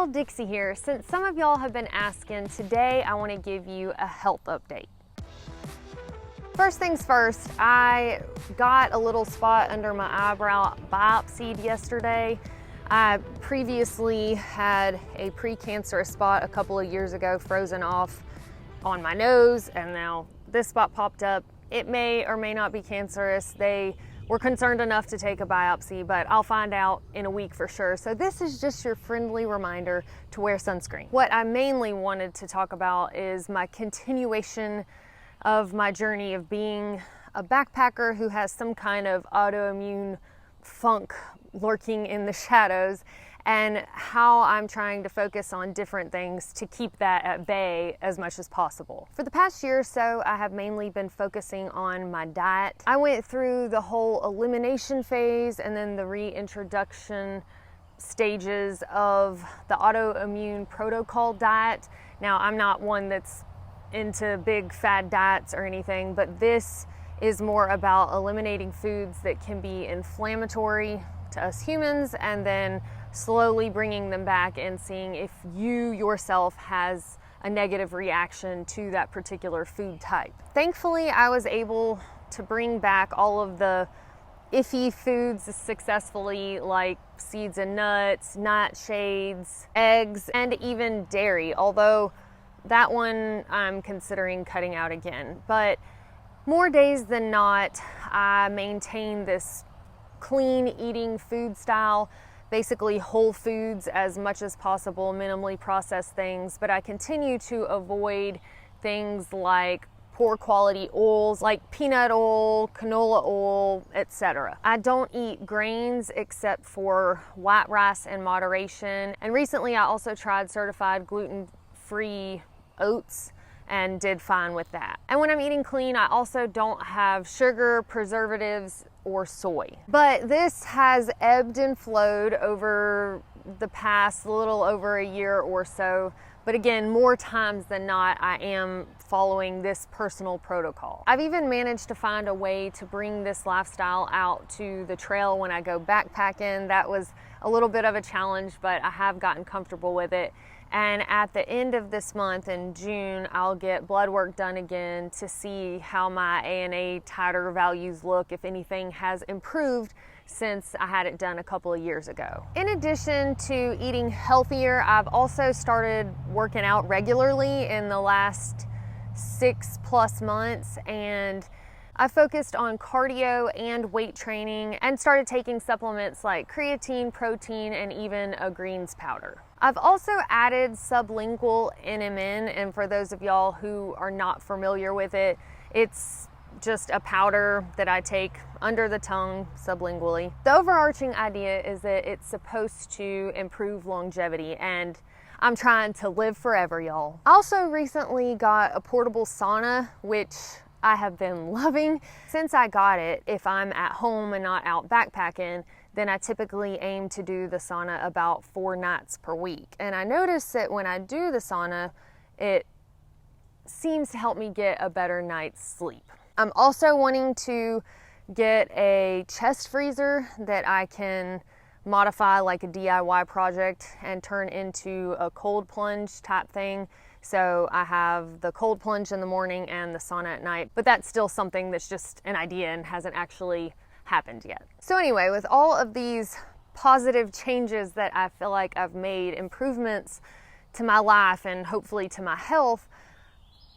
y'all, Dixie here. Since some of y'all have been asking, today I want to give you a health update. First things first, I got a little spot under my eyebrow biopsied yesterday. I previously had a precancerous spot a couple of years ago frozen off on my nose, and now this spot popped up. It may or may not be cancerous. They were concerned enough to take a biopsy, but I'll find out in a week for sure. So this is just your friendly reminder to wear sunscreen. What I mainly wanted to talk about is my continuation of my journey of being a backpacker who has some kind of autoimmune funk lurking in the shadows, and how I'm trying to focus on different things to keep that at bay as much as possible. For the past year or so, I have mainly been focusing on my diet. I went through the whole elimination phase and then the reintroduction stages of the autoimmune protocol diet. Now, I'm not one that's into big fad diets or anything, but this is more about eliminating foods that can be inflammatory to us humans, and then slowly bringing them back and seeing if you yourself has a negative reaction to that particular food type. Thankfully, I was able to bring back all of the iffy foods successfully, like seeds and nuts, nightshades, eggs, and even dairy, although that one I'm considering cutting out again. But more days than not, I maintain this clean eating food style, basically whole foods as much as possible, minimally processed things, but I continue to avoid things like poor quality oils like peanut oil, canola oil, etc. I don't eat grains except for white rice in moderation, and recently I also tried certified gluten-free oats and did fine with that. And when I'm eating clean, I also don't have sugar, preservatives, or soy. But this has ebbed and flowed over the past little over a year or so. But again, more times than not, I am following this personal protocol. I've even managed to find a way to bring this lifestyle out to the trail when I go backpacking. That was a little bit of a challenge, but I have gotten comfortable with it. And at the end of this month in June, I'll get blood work done again to see how my ANA titer values look, if anything has improved since I had it done a couple of years ago. In addition to eating healthier, I've also started working out regularly in the last 6+ months, and I focused on cardio and weight training and started taking supplements like creatine, protein, and even a greens powder. I've also added sublingual NMN, and for those of y'all who are not familiar with it, it's just a powder that I take under the tongue sublingually. The overarching idea is that it's supposed to improve longevity, and I'm trying to live forever, y'all. I also recently got a portable sauna, which I have been loving. Since I got it, if I'm at home and not out backpacking, then I typically aim to do the sauna about 4 nights per week. And I notice that when I do the sauna, it seems to help me get a better night's sleep. I'm also wanting to get a chest freezer that I can modify like a DIY project and turn into a cold plunge type thing. So I have the cold plunge in the morning and the sauna at night, but that's still something that's just an idea and hasn't actually happened yet. So anyway, with all of these positive changes that I feel like I've made, improvements to my life and hopefully to my health,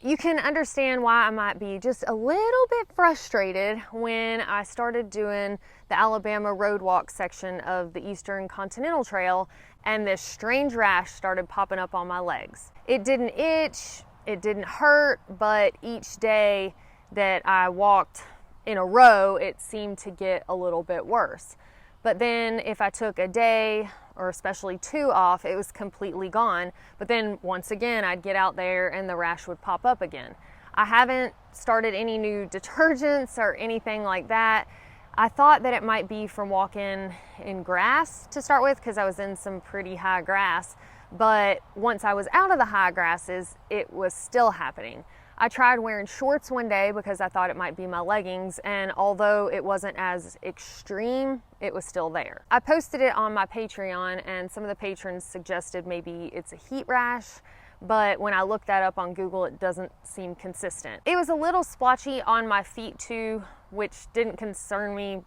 you can understand why I might be just a little bit frustrated when I started doing the Alabama road walk section of the Eastern Continental Trail and this strange rash started popping up on my legs. It didn't itch, it didn't hurt, but each day that I walked in a row, it seemed to get a little bit worse. But then if I took a day or especially 2 off, it was completely gone. But then once again, I'd get out there and the rash would pop up again. I haven't started any new detergents or anything like that. I thought that it might be from walking in grass to start with, because I was in some pretty high grass. But once I was out of the high grasses, it was still happening. I tried wearing shorts one day because I thought it might be my leggings, and although it wasn't as extreme, it was still there. I posted it on my Patreon, and some of the patrons suggested maybe it's a heat rash, but when I looked that up on Google, it doesn't seem consistent. It was a little splotchy on my feet too, which didn't concern me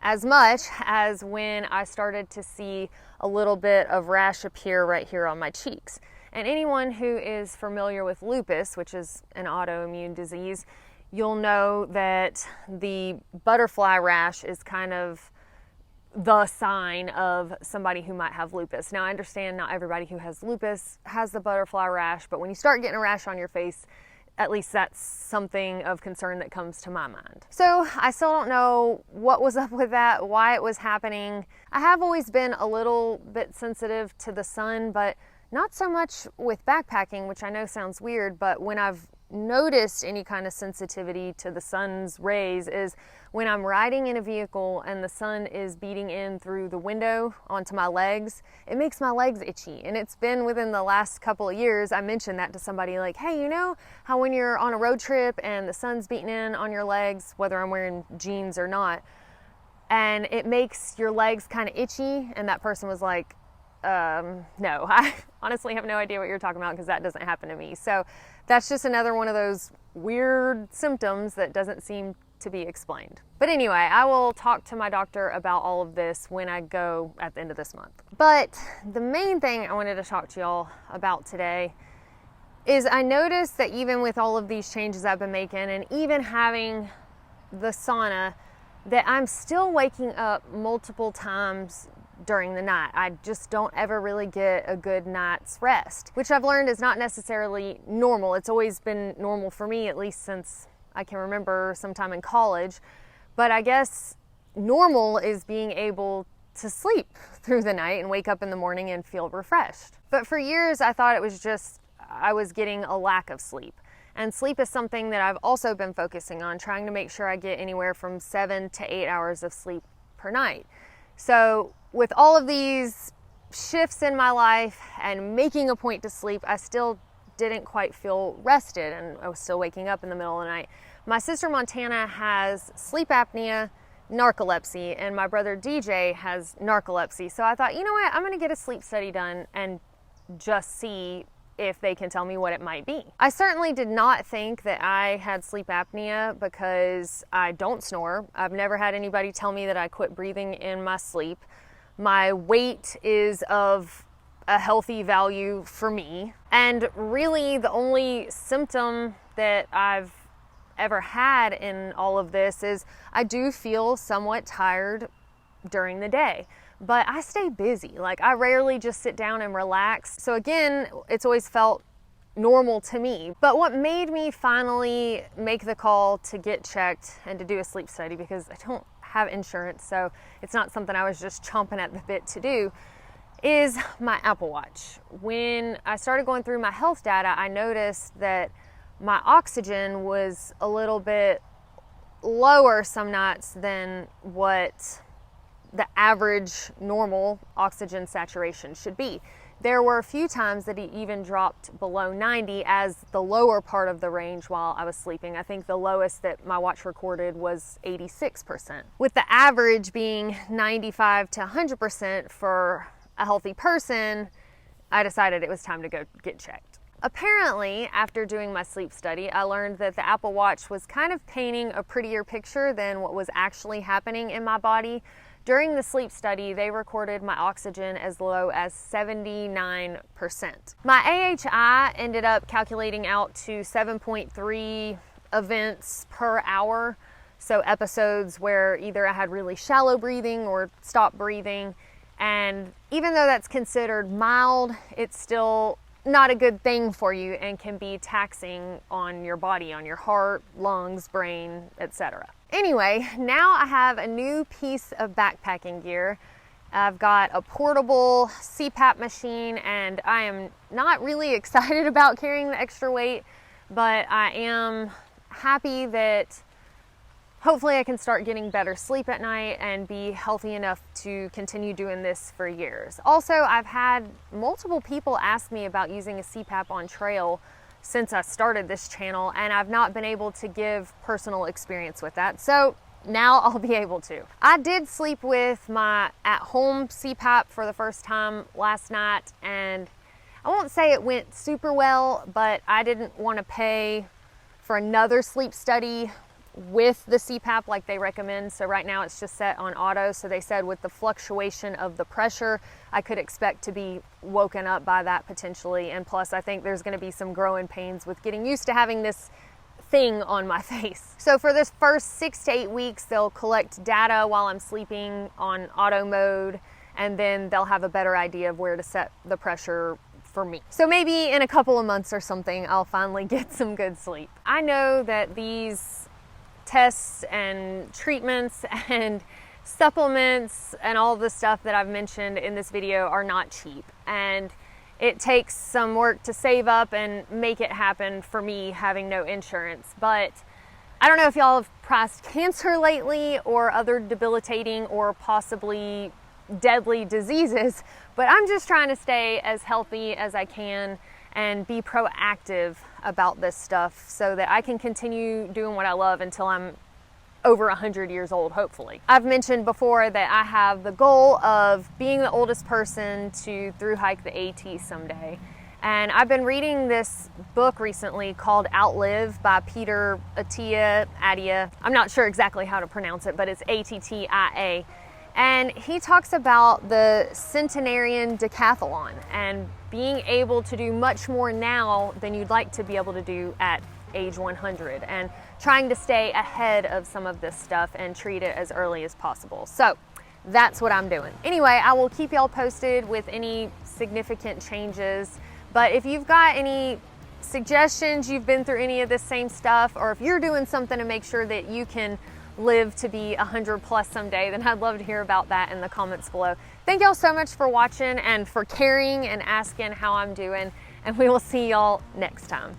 as much as when I started to see a little bit of rash appear right here on my cheeks. And anyone who is familiar with lupus, which is an autoimmune disease, you'll know that the butterfly rash is kind of the sign of somebody who might have lupus. Now, I understand not everybody who has lupus has the butterfly rash, but when you start getting a rash on your face, at least that's something of concern that comes to my mind. So I still don't know what was up with that, why it was happening. I have always been a little bit sensitive to the sun, but not so much with backpacking, which I know sounds weird, but when I've noticed any kind of sensitivity to the sun's rays is when I'm riding in a vehicle and the sun is beating in through the window onto my legs. It makes my legs itchy, and it's been within the last couple of years. I mentioned that to somebody, like, hey, you know how when you're on a road trip and the sun's beating in on your legs, whether I'm wearing jeans or not, and it makes your legs kind of itchy? And that person was like, no, I honestly have no idea what you're talking about because that doesn't happen to me. So that's just another one of those weird symptoms that doesn't seem to be explained. But anyway, I will talk to my doctor about all of this when I go at the end of this month. But the main thing I wanted to talk to y'all about today is I noticed that even with all of these changes I've been making and even having the sauna, that I'm still waking up multiple times during the night. I just don't ever really get a good night's rest, which I've learned is not necessarily normal. It's always been normal for me, at least since I can remember sometime in college. But I guess normal is being able to sleep through the night and wake up in the morning and feel refreshed. But for years, I thought it was just I was getting a lack of sleep. And sleep is something that I've also been focusing on, trying to make sure I get anywhere from 7 to 8 hours of sleep per night. So with all of these shifts in my life and making a point to sleep, I still didn't quite feel rested, and I was still waking up in the middle of the night. My sister Montana has sleep apnea, narcolepsy, and my brother DJ has narcolepsy. So I thought, you know what, I'm gonna get a sleep study done and just see if they can tell me what it might be. I certainly did not think that I had sleep apnea because I don't snore. I've never had anybody tell me that I quit breathing in my sleep. My weight is of a healthy value for me. And really the only symptom that I've ever had in all of this is I do feel somewhat tired during the day. But I stay busy. Like, I rarely just sit down and relax. So again, it's always felt normal to me. But what made me finally make the call to get checked and to do a sleep study, because I don't have insurance, so it's not something I was just chomping at the bit to do, is my Apple Watch. When I started going through my health data, I noticed that my oxygen was a little bit lower some nights than what the average normal oxygen saturation should be. There were a few times that it even dropped below 90 as the lower part of the range while I was sleeping. I think the lowest that my watch recorded was 86%. With the average being 95 to 100% for a healthy person, I decided it was time to go get checked. Apparently, after doing my sleep study, I learned that the Apple Watch was kind of painting a prettier picture than what was actually happening in my body. During the sleep study, they recorded my oxygen as low as 79%. My AHI ended up calculating out to 7.3 events per hour. So episodes where either I had really shallow breathing or stopped breathing. And even though that's considered mild, it's still not a good thing for you and can be taxing on your body, on your heart, lungs, brain, etc. Anyway, now I have a new piece of backpacking gear. I've got a portable CPAP machine, and I am not really excited about carrying the extra weight, but I am happy that hopefully I can start getting better sleep at night and be healthy enough to continue doing this for years. Also, I've had multiple people ask me about using a CPAP on trail. since I started this channel, and I've not been able to give personal experience with that. So now I'll be able to. I did sleep with my at-home CPAP for the first time last night, and I won't say it went super well, but I didn't want to pay for another sleep study with the CPAP like they recommend. So right now it's just set on auto. So they said with the fluctuation of the pressure, I could expect to be woken up by that potentially. And plus I think there's going to be some growing pains with getting used to having this thing on my face. So for this first 6 to 8 weeks, they'll collect data while I'm sleeping on auto mode, and then they'll have a better idea of where to set the pressure for me. So maybe in a couple of months or something, I'll finally get some good sleep. I know that these tests and treatments and supplements and all the stuff that I've mentioned in this video are not cheap, and it takes some work to save up and make it happen for me having no insurance. But I don't know if y'all have priced cancer lately or other debilitating or possibly deadly diseases, but I'm just trying to stay as healthy as I can and be proactive about this stuff so that I can continue doing what I love until I'm over 100 years old, hopefully. I've mentioned before that I have the goal of being the oldest person to thru-hike the AT someday. And I've been reading this book recently called Outlive by Peter Attia. I'm not sure exactly how to pronounce it, but it's Attia. And he talks about the centenarian decathlon and being able to do much more now than you'd like to be able to do at age 100, and trying to stay ahead of some of this stuff and treat it as early as possible. So that's what I'm doing. Anyway, I will keep y'all posted with any significant changes, but if you've got any suggestions, you've been through any of this same stuff, or if you're doing something to make sure that you can live to be 100 plus someday, then I'd love to hear about that in the comments below. Thank y'all so much for watching and for caring and asking how I'm doing, and we will see y'all next time.